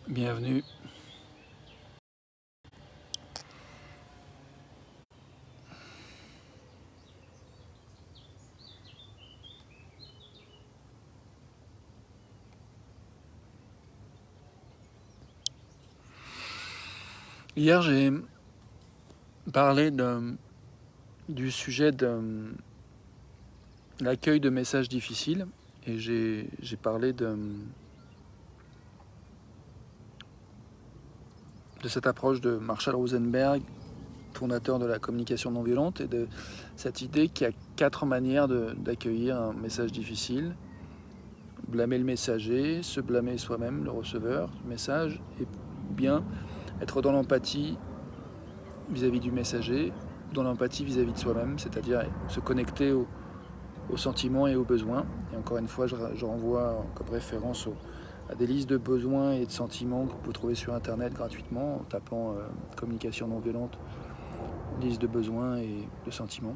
Bienvenue. Hier, j'ai parlé du sujet de l'accueil de messages difficiles et j'ai parlé de cette approche de Marshall Rosenberg, fondateur de la communication non violente, et de cette idée qu'il y a 4 manières d'accueillir un message difficile. Blâmer le messager, se blâmer soi-même, le receveur du message, et bien être dans l'empathie vis-à-vis du messager, dans l'empathie vis-à-vis de soi-même, c'est-à-dire se connecter aux sentiments et aux besoins. Et encore une fois, je renvoie comme référence à des listes de besoins et de sentiments que vous pouvez trouver sur Internet gratuitement en tapant communication non violente, liste de besoins et de sentiments.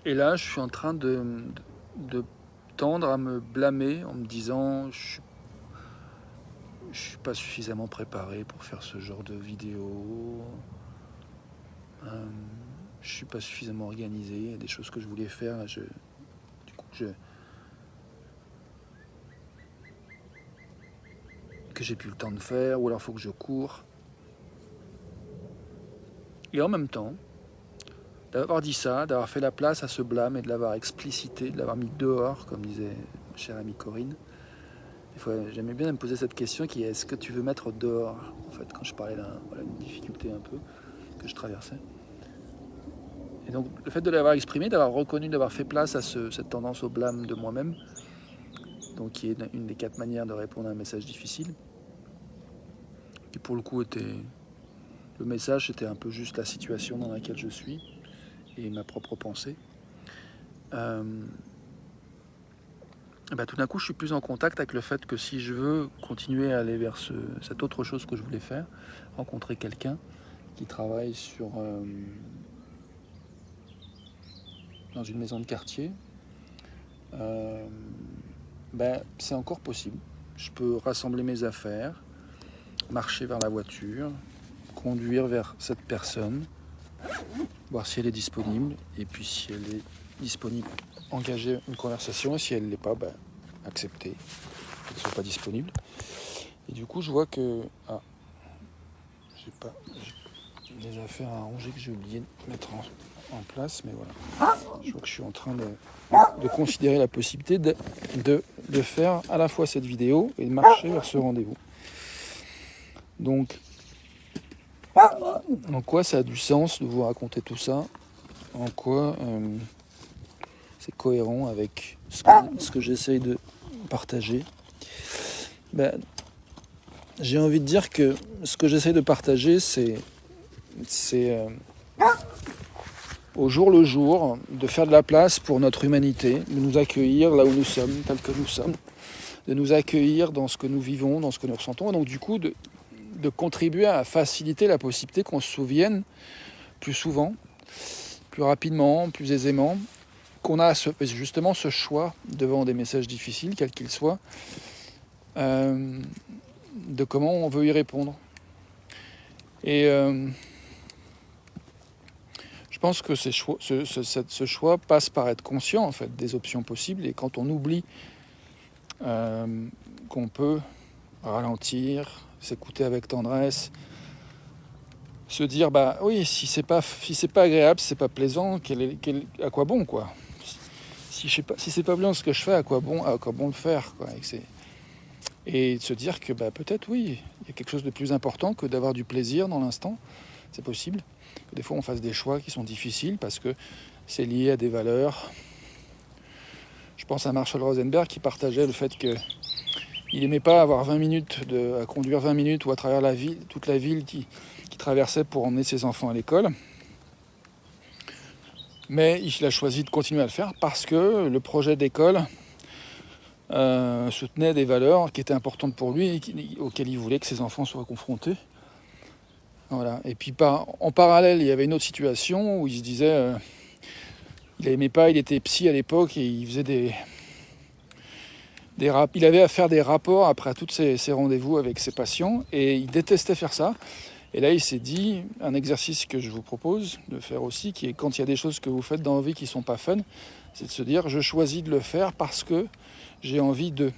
Et là, je suis en train de tendre à me blâmer en me disant je suis pas suffisamment préparé pour faire ce genre de vidéo. Je suis pas suffisamment organisé. Il y a des choses que je voulais faire. Que j'ai plus le temps de faire, ou alors il faut que je cours. Et en même temps, d'avoir dit ça, d'avoir fait la place à ce blâme et de l'avoir explicité, de l'avoir mis dehors, comme disait ma chère amie Corinne. Des fois, j'aimais bien me poser cette question qui est: est-ce que tu veux mettre dehors? En fait, quand je parlais d'une difficulté un peu que je traversais. Et donc, le fait de l'avoir exprimé, d'avoir reconnu, d'avoir fait place à cette tendance au blâme de moi-même, donc qui est une des 4 manières de répondre à un message difficile, qui pour le coup était... Le message, c'était un peu juste la situation dans laquelle je suis et ma propre pensée. Tout d'un coup, je suis plus en contact avec le fait que si je veux continuer à aller vers cette autre chose que je voulais faire, rencontrer quelqu'un qui travaille dans une maison de quartier, c'est encore possible. Je peux rassembler mes affaires, marcher vers la voiture, conduire vers cette personne, voir si elle est disponible, et puis si elle est disponible, engager une conversation, et si elle ne l'est pas, accepter qu'elle ne soit pas disponible. Et du coup, je vois que j'ai des affaires à ranger que j'ai oublié de mettre en place, mais voilà. Je vois que je suis en train de considérer la possibilité de faire à la fois cette vidéo et de marcher vers ce rendez-vous. Donc, en quoi ça a du sens de vous raconter tout ça? En quoi c'est cohérent avec ce que j'essaye de partager? J'ai envie de dire que ce que j'essaye de partager, c'est au jour le jour, de faire de la place pour notre humanité, de nous accueillir là où nous sommes, tel que nous sommes, de nous accueillir dans ce que nous vivons, dans ce que nous ressentons, et donc du coup de contribuer à faciliter la possibilité qu'on se souvienne plus souvent, plus rapidement, plus aisément, qu'on a justement ce choix devant des messages difficiles, quels qu'ils soient, de comment on veut y répondre. Et je pense que ce choix passe par être conscient en fait des options possibles, et quand on oublie qu'on peut ralentir, s'écouter avec tendresse, se dire oui, si c'est pas agréable, si c'est pas plaisant, à quoi bon quoi? Si c'est pas bien ce que je fais, à quoi bon le faire quoi? Et de se dire que peut-être oui, il y a quelque chose de plus important que d'avoir du plaisir dans l'instant. C'est possible que des fois on fasse des choix qui sont difficiles parce que c'est lié à des valeurs. Je pense à Marshall Rosenberg qui partageait le fait que il n'aimait pas avoir 20 minutes à conduire 20 minutes ou à travers la ville, toute la ville qui traversait pour emmener ses enfants à l'école. Mais il a choisi de continuer à le faire parce que le projet d'école soutenait des valeurs qui étaient importantes pour lui et auxquelles il voulait que ses enfants soient confrontés. Voilà. Et puis en parallèle, il y avait une autre situation où il se disait, il n'aimait pas, il était psy à l'époque et il faisait il avait à faire des rapports après tous ses rendez-vous avec ses patients et il détestait faire ça. Et là, il s'est dit, un exercice que je vous propose de faire aussi, qui est quand il y a des choses que vous faites dans la vie qui ne sont pas fun, c'est de se dire, je choisis de le faire parce que j'ai envie de,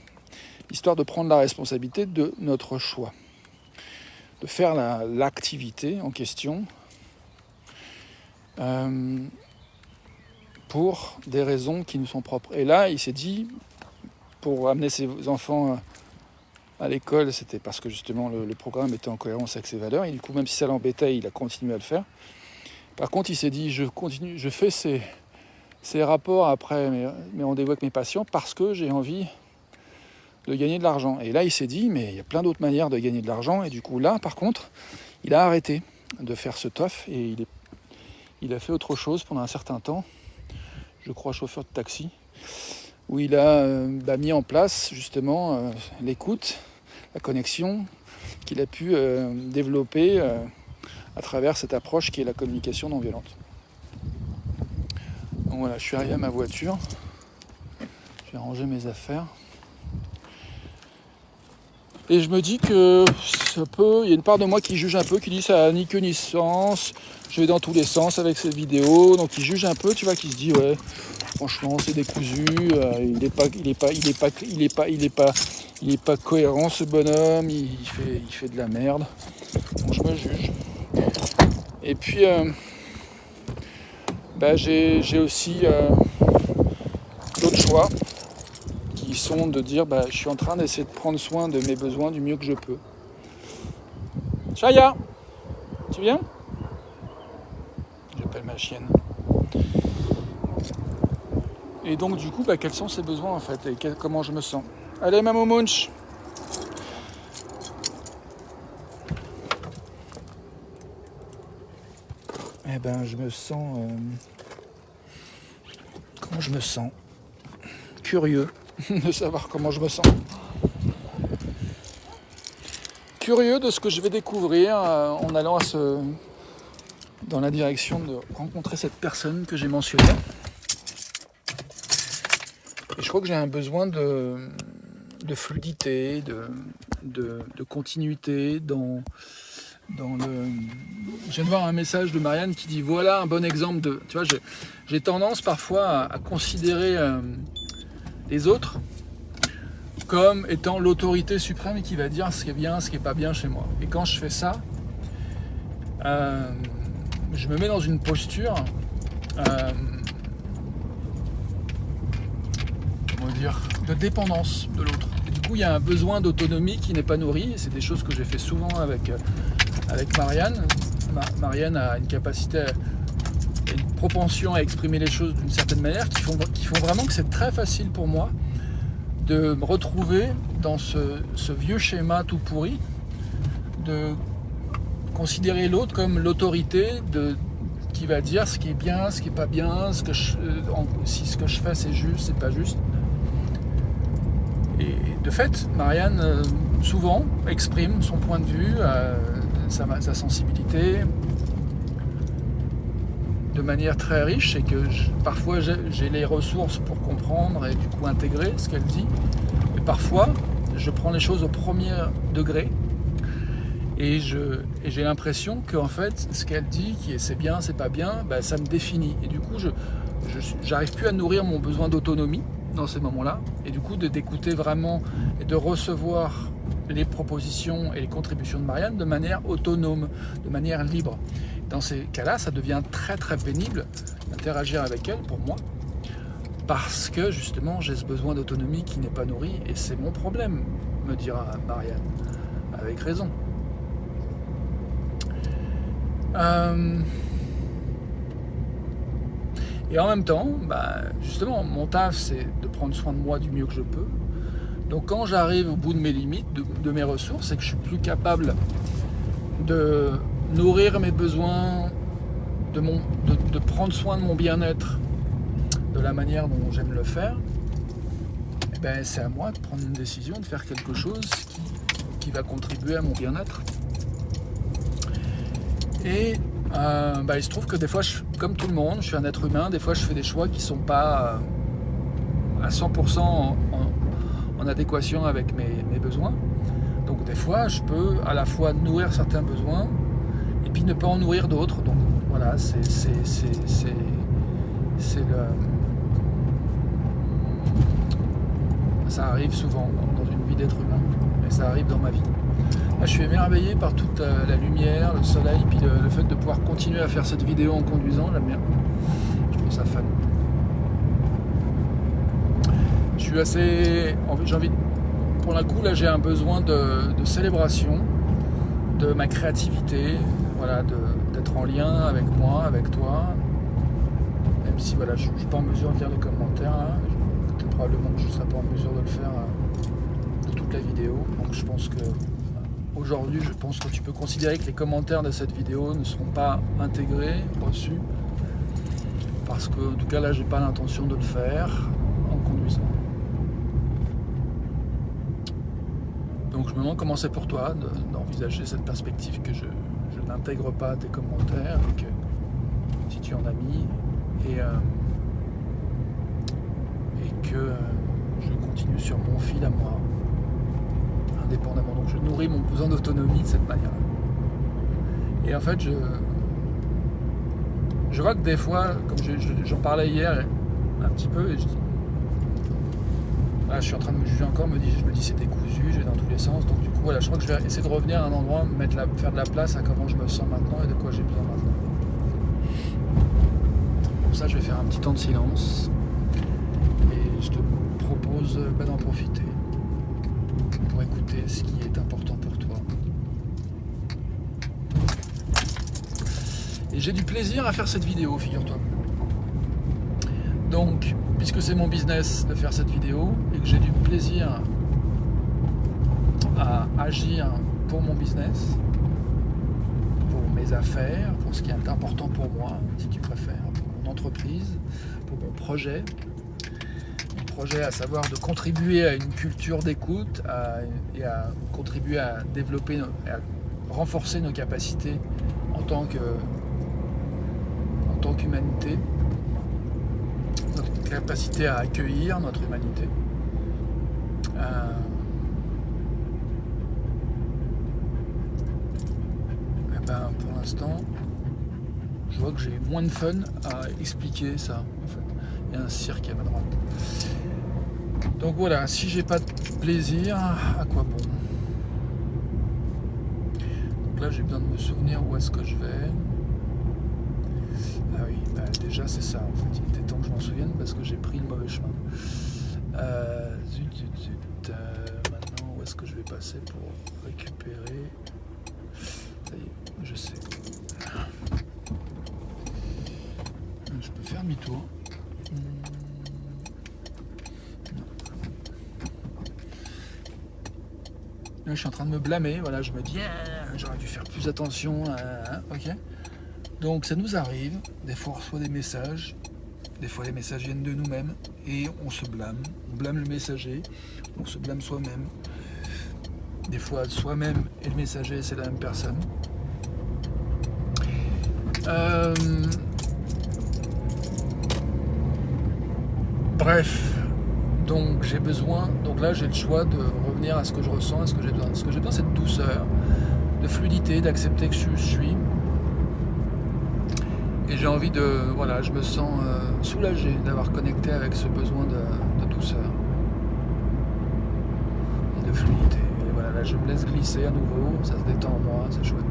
histoire de prendre la responsabilité de notre choix, de faire l'activité en question pour des raisons qui nous sont propres. Et là, il s'est dit, pour amener ses enfants à l'école, c'était parce que justement le programme était en cohérence avec ses valeurs. Et du coup, même si ça l'embêtait, il a continué à le faire. Par contre, il s'est dit, je fais ces rapports après mes rendez-vous avec mes patients parce que j'ai envie de gagner de l'argent. Et là, il s'est dit, mais il y a plein d'autres manières de gagner de l'argent. Et du coup, là, par contre, il a arrêté de faire ce taf et il a fait autre chose pendant un certain temps. Je crois chauffeur de taxi, où il a mis en place justement l'écoute, la connexion qu'il a pu développer à travers cette approche qui est la communication non violente. Donc voilà, je suis arrivé à ma voiture, j'ai rangé mes affaires. Et je me dis que il y a une part de moi qui juge un peu, qui dit ça a ni queue ni sens, je vais dans tous les sens avec cette vidéo, donc il juge un peu, tu vois, qui se dit ouais, franchement c'est décousu, il est pas cohérent ce bonhomme, il fait de la merde, donc je me juge. Et puis j'ai aussi d'autres choix qui sont de dire je suis en train d'essayer de prendre soin de mes besoins du mieux que je peux. Chaya, tu viens ? J'appelle ma chienne. Et donc du coup, quels sont ces besoins en fait et comment je me sens ? Allez Mamou Munch. Je me sens... comment je me sens ? Curieux de savoir comment je me sens. Curieux de ce que je vais découvrir en allant dans la direction de rencontrer cette personne que j'ai mentionnée. Et je crois que j'ai un besoin de fluidité, de continuité dans le... Je viens de voir un message de Marianne qui dit voilà un bon exemple de... Tu vois, j'ai tendance parfois à considérer les autres comme étant l'autorité suprême qui va dire ce qui est bien, ce qui n'est pas bien chez moi. Et quand je fais ça, je me mets dans une posture de dépendance de l'autre. Et du coup, il y a un besoin d'autonomie qui n'est pas nourri. Et c'est des choses que j'ai fait souvent avec Marianne. Marianne a une capacité, une propension à exprimer les choses d'une certaine manière qui font vraiment que c'est très facile pour moi de me retrouver dans ce vieux schéma tout pourri, de considérer l'autre comme l'autorité qui va dire ce qui est bien, ce qui n'est pas bien, si ce que je fais c'est juste, c'est pas juste. Et de fait, Marianne souvent exprime son point de vue, sa sensibilité de manière très riche et que parfois j'ai les ressources pour comprendre et du coup intégrer ce qu'elle dit. Et parfois, je prends les choses au premier degré et j'ai l'impression qu'en fait, ce qu'elle dit, qui est c'est bien, c'est pas bien, ça me définit. Et du coup, j'arrive plus à nourrir mon besoin d'autonomie dans ces moments-là. Et du coup, d'écouter vraiment et de recevoir les propositions et les contributions de Marianne de manière autonome, de manière libre. Dans ces cas-là, ça devient très très pénible d'interagir avec elle pour moi parce que justement j'ai ce besoin d'autonomie qui n'est pas nourri et c'est mon problème, me dira Marianne, avec raison. Et en même temps, justement, mon taf c'est de prendre soin de moi du mieux que je peux. Donc quand j'arrive au bout de mes limites, de mes ressources, et que je suis plus capable de nourrir mes besoins, de prendre soin de mon bien-être de la manière dont j'aime le faire, c'est à moi de prendre une décision, de faire quelque chose qui va contribuer à mon bien-être. Et il se trouve que des fois, comme tout le monde, je suis un être humain, des fois je fais des choix qui ne sont pas à 100% en adéquation avec mes besoins. Donc des fois, je peux à la fois nourrir certains besoins et puis ne pas en nourrir d'autres. Donc voilà, ça arrive souvent dans une vie d'être humain, mais ça arrive dans ma vie. Là, je suis émerveillé par toute la lumière, le soleil, puis le fait de pouvoir continuer à faire cette vidéo en conduisant, j'aime bien. Je trouve ça fun. Je suis assez... J'ai envie... Pour le coup, là, j'ai un besoin de célébration de ma créativité, voilà, d'être en lien avec moi, avec toi. Même si voilà, je ne suis pas en mesure de lire les commentaires, là. Peut-être probablement que je ne serai pas en mesure de le faire de toute la vidéo. Donc je pense que aujourd'hui, je pense que tu peux considérer que les commentaires de cette vidéo ne seront pas intégrés, reçus. Parce que, en tout cas, là, j'ai pas l'intention de le faire en conduisant. Donc je me demande comment c'est pour toi d'envisager cette perspective que je n'intègre pas tes commentaires, et que si tu en as mis, et que je continue sur mon fil à moi, indépendamment. Donc je nourris mon besoin d'autonomie de cette manière. Et en fait, je vois que des fois, comme j'en parlais hier un petit peu, et je dis, là, je suis en train de me juger encore, je me dis c'est décousu, je vais dans tous les sens. Donc du coup, voilà, je crois que je vais essayer de revenir à un endroit, faire de la place à comment je me sens maintenant et de quoi j'ai besoin maintenant. Pour ça, je vais faire un petit temps de silence et je te propose d'en profiter pour écouter ce qui est important pour toi. Et j'ai du plaisir à faire cette vidéo, figure-toi. Donc, puisque c'est mon business de faire cette vidéo et que j'ai du plaisir à agir pour mon business, pour mes affaires, pour ce qui est important pour moi, si tu préfères, pour mon entreprise, pour mon projet. Mon projet, à savoir de contribuer à une culture d'écoute et à contribuer à développer, à renforcer nos capacités en tant qu'humanité. Notre capacité à accueillir notre humanité. Pour l'instant, je vois que j'ai moins de fun à expliquer ça. En fait, il y a un cirque à ma droite. Donc voilà, si j'ai pas de plaisir, à quoi bon? Donc là, j'ai besoin de me souvenir où est-ce que je vais. Ah oui, déjà c'est ça en fait, il était temps que je m'en souvienne parce que j'ai pris le mauvais chemin. Maintenant, où est-ce que je vais passer pour récupérer? Ça y est, je sais. Je peux faire demi-tour. Non. Là, je suis en train de me blâmer, voilà, je me dis, j'aurais dû faire plus attention, ok. Donc ça nous arrive, des fois on reçoit des messages, des fois les messages viennent de nous-mêmes et on se blâme, on blâme le messager, on se blâme soi-même. Des fois soi-même et le messager c'est la même personne. Bref, donc j'ai besoin, donc là j'ai le choix de revenir à ce que je ressens, à ce que j'ai besoin. Ce que j'ai besoin c'est de douceur, de fluidité, d'accepter que je suis. Et j'ai envie de... Voilà, je me sens soulagé d'avoir connecté avec ce besoin de douceur et de fluidité. Et voilà, là je me laisse glisser à nouveau, ça se détend en moi, c'est chouette.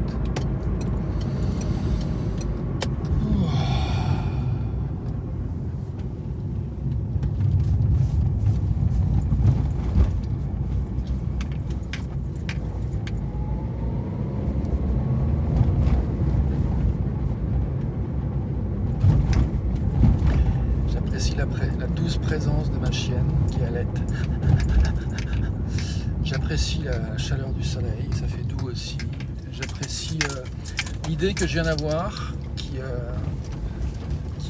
La douce présence de ma chienne qui allaite. J'apprécie la chaleur du soleil, ça fait doux aussi. J'apprécie l'idée que je viens d'avoir qui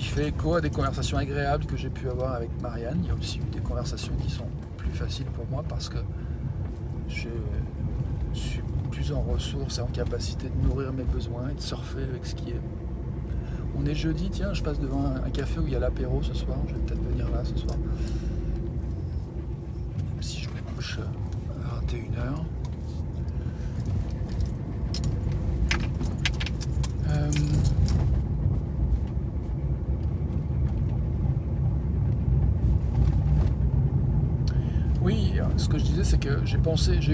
fait écho à des conversations agréables que j'ai pu avoir avec Marianne. Il y a aussi eu des conversations qui sont plus faciles pour moi parce que je suis plus plus en ressources et en capacité de nourrir mes besoins et de surfer avec ce qui est. On est jeudi, tiens, je passe devant un café où il y a l'apéro ce soir, je vais peut-être venir là ce soir. Même si je me couche à 21h. Oui, ce que je disais, c'est que j'ai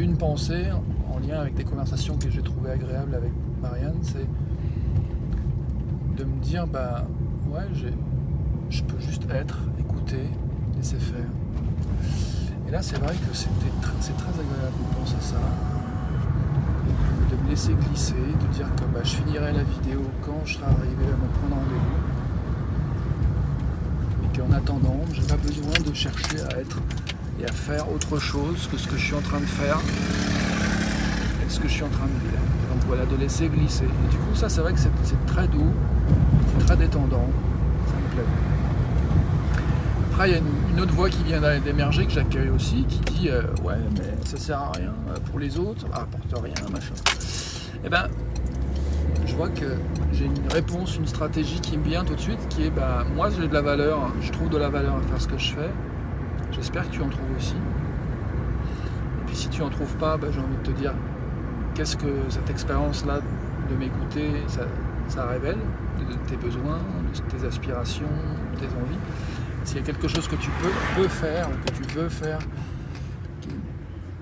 eu une pensée en lien avec des conversations que j'ai trouvées agréables avec Marianne, c'est de me dire, bah ouais, je peux juste être, écouter, laisser faire. Et là, c'est vrai que c'est très agréable de penser ça, de me laisser glisser, de dire que bah, je finirai la vidéo quand je serai arrivé à me prendre rendez-vous. Et qu'en attendant, j'ai pas besoin de chercher à être et à faire autre chose que ce que je suis en train de faire et ce que je suis en train de dire. Donc voilà, de laisser glisser. Et du coup, ça, c'est vrai que c'est très doux, c'est très détendant, ça me plaît. Après, il y a une autre voix qui vient d'émerger, que j'accueille aussi, qui dit ouais, mais ça sert à rien pour les autres, ça rapporte rien, machin. Et ben, je vois que j'ai une réponse, une stratégie qui me vient tout de suite, qui est bah, moi j'ai de la valeur, je trouve de la valeur à faire ce que je fais. J'espère que tu en trouves aussi. Et puis si tu en trouves pas, bah, j'ai envie de te dire qu'est-ce que cette expérience-là de m'écouter, ça révèle de tes besoins, de tes aspirations, de tes envies. S'il y a quelque chose que tu peux faire, ou que tu veux faire,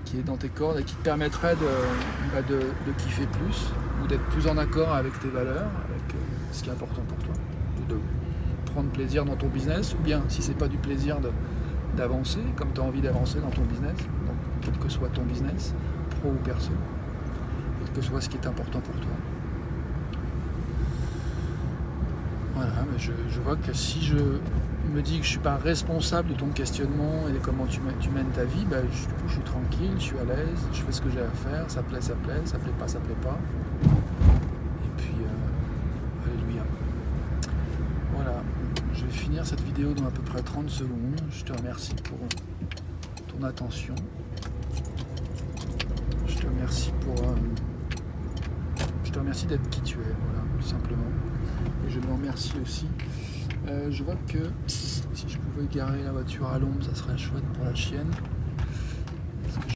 qui est dans tes cordes et qui te permettrait de kiffer plus, ou d'être plus en accord avec tes valeurs, avec ce qui est important pour toi, ou de prendre plaisir dans ton business, ou bien si c'est pas du plaisir d'avancer, comme tu as envie d'avancer dans ton business, donc quel que soit ton business, pro ou perso, quel que soit ce qui est important pour toi. Voilà, mais je vois que si je me dis que je ne suis pas responsable de ton questionnement et de comment tu mènes ta vie, bah, du coup je suis tranquille, je suis à l'aise, je fais ce que j'ai à faire, ça plaît, ça plaît pas, ça plaît pas. Et puis, alléluia. Voilà, je vais finir cette vidéo dans à peu près 30 secondes. Je te remercie pour ton attention. Je te remercie d'être qui tu es, voilà, tout simplement. Et je me remercie aussi. Je vois que si je pouvais garer la voiture à l'ombre, ça serait chouette pour la chienne.